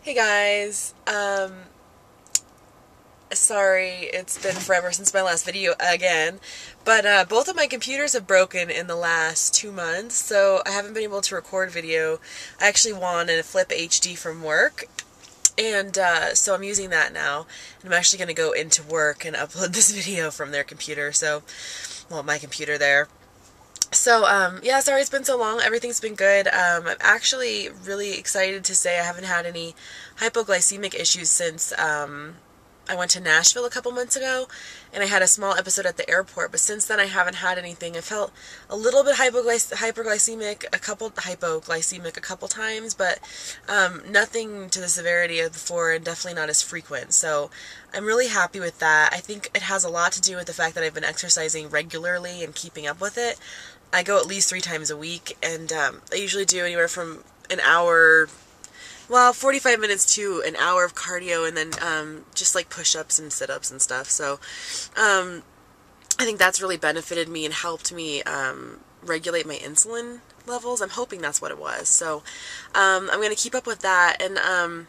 Hey guys, sorry it's been forever since my last video again, but both of my computers have broken in the last 2 months, so I haven't been able to record video. I actually won a Flip HD from work, and so I'm using that now, and I'm actually going to go into work and upload this video from their computer, well, my computer there. So, yeah, sorry it's been so long. Everything's been good. I'm actually really excited to say I haven't had any hypoglycemic issues since I went to Nashville a couple months ago, and I had a small episode at the airport, but since then I haven't had anything. I felt a little bit hypoglycemic a couple times, but nothing to the severity of before, and definitely not as frequent. So I'm really happy with that. I think it has a lot to do with the fact that I've been exercising regularly and keeping up with it. I go at least 3 times a week, and I usually do anywhere from an hour, well, 45 minutes to an hour of cardio, and then just like push-ups and sit-ups and stuff. So I think that's really benefited me and helped me regulate my insulin levels. I'm hoping that's what it was. So I'm going to keep up with that. And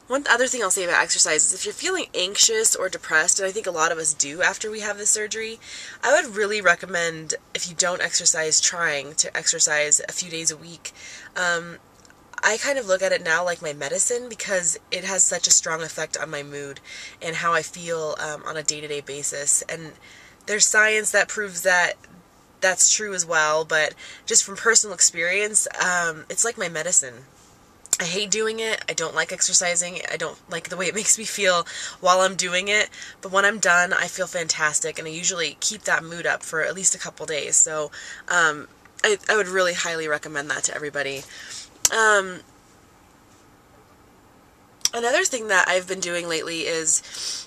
one other thing I'll say about exercise is if you're feeling anxious or depressed, and I think a lot of us do after we have this surgery, I would really recommend, if you don't exercise, trying to exercise a few days a week. I kind of look at it now like my medicine, because it has such a strong effect on my mood and how I feel on a day-to-day basis. And there's science that proves that that's true as well, but just from personal experience, it's like my medicine. I hate doing it. I don't like exercising. I don't like the way it makes me feel while I'm doing it. But when I'm done, I feel fantastic, and I usually keep that mood up for at least a couple days. So I would really highly recommend that to everybody. Another thing that I've been doing lately is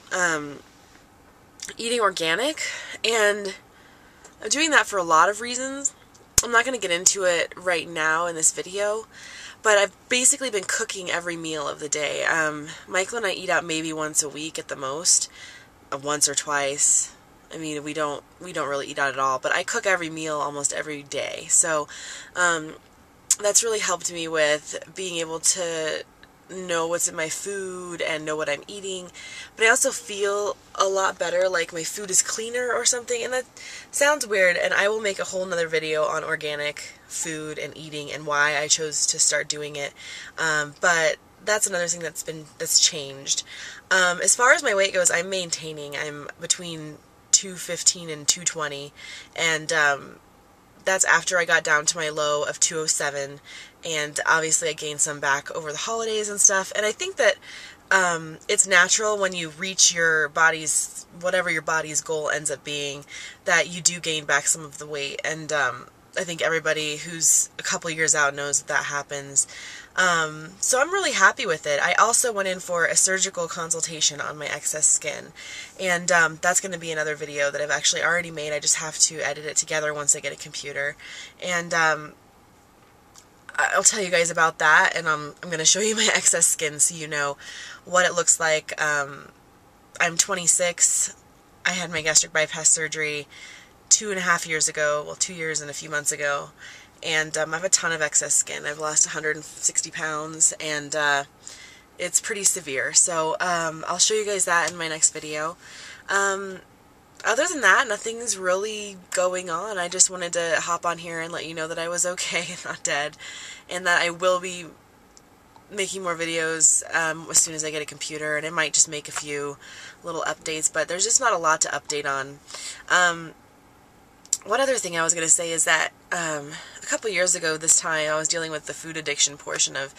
eating organic, and I'm doing that for a lot of reasons. I'm not going to get into it right now in this video, but I've basically been cooking every meal of the day. Michael and I eat out maybe once a week at the most, once or twice. I mean, we don't really eat out at all, but I cook every meal almost every day. So that's really helped me with being able to know what's in my food and know what I'm eating. But I also feel a lot better, like my food is cleaner or something, and that sounds weird, and I will make a whole nother video on organic food and eating and why I chose to start doing it. But that's another thing that's changed. As far as my weight goes, I'm maintaining. I'm between 215 and 220, and that's after I got down to my low of 207, and obviously I gained some back over the holidays and stuff. And I think that it's natural when you reach your body's, whatever your body's goal ends up being, that you do gain back some of the weight. And I think everybody who's a couple years out knows that happens. So I'm really happy with it. I also went in for a surgical consultation on my excess skin, and that's going to be another video that I've actually already made. I just have to edit it together once I get a computer, and I'll tell you guys about that, and I'm going to show you my excess skin so you know what it looks like. I'm 26. I had my gastric bypass surgery 2.5 years ago, well, 2 years and a few months ago, and I have a ton of excess skin. I've lost 160 pounds, and it's pretty severe. So I'll show you guys that in my next video. Other than that, nothing's really going on. I just wanted to hop on here and let you know that I was okay and not dead, and that I will be making more videos as soon as I get a computer, and I might just make a few little updates, but there's just not a lot to update on. One other thing I was going to say is that a couple years ago this time I was dealing with the food addiction portion of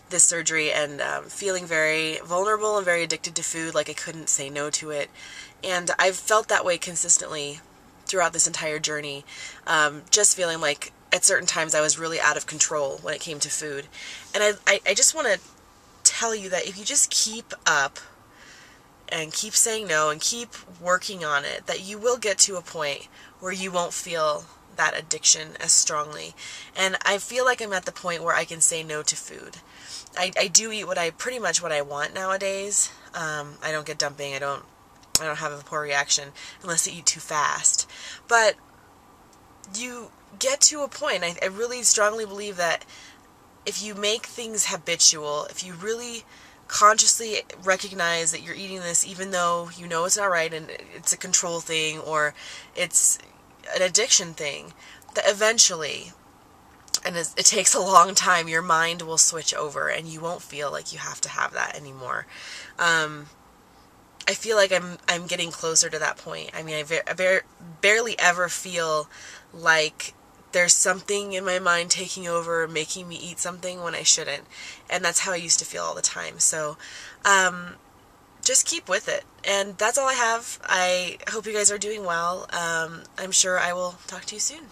this surgery, and feeling very vulnerable and very addicted to food, like I couldn't say no to it. And I've felt that way consistently throughout this entire journey, just feeling like at certain times I was really out of control when it came to food. And I just want to tell you that if you just keep up and keep saying no and keep working on it, that you will get to a point where you won't feel that addiction as strongly. And I feel like I'm at the point where I can say no to food. I do eat pretty much what I want nowadays. I don't get dumping. I don't have a poor reaction unless I eat too fast. But you get to a point, I really strongly believe that if you make things habitual, if you really consciously recognize that you're eating this even though you know it's not right and it's a control thing or it's an addiction thing, that eventually, and it takes a long time, your mind will switch over and you won't feel like you have to have that anymore. I feel like I'm getting closer to that point. I mean, I barely ever feel like there's something in my mind taking over, making me eat something when I shouldn't. And that's how I used to feel all the time. So, just keep with it. And that's all I have. I hope you guys are doing well. I'm sure I will talk to you soon.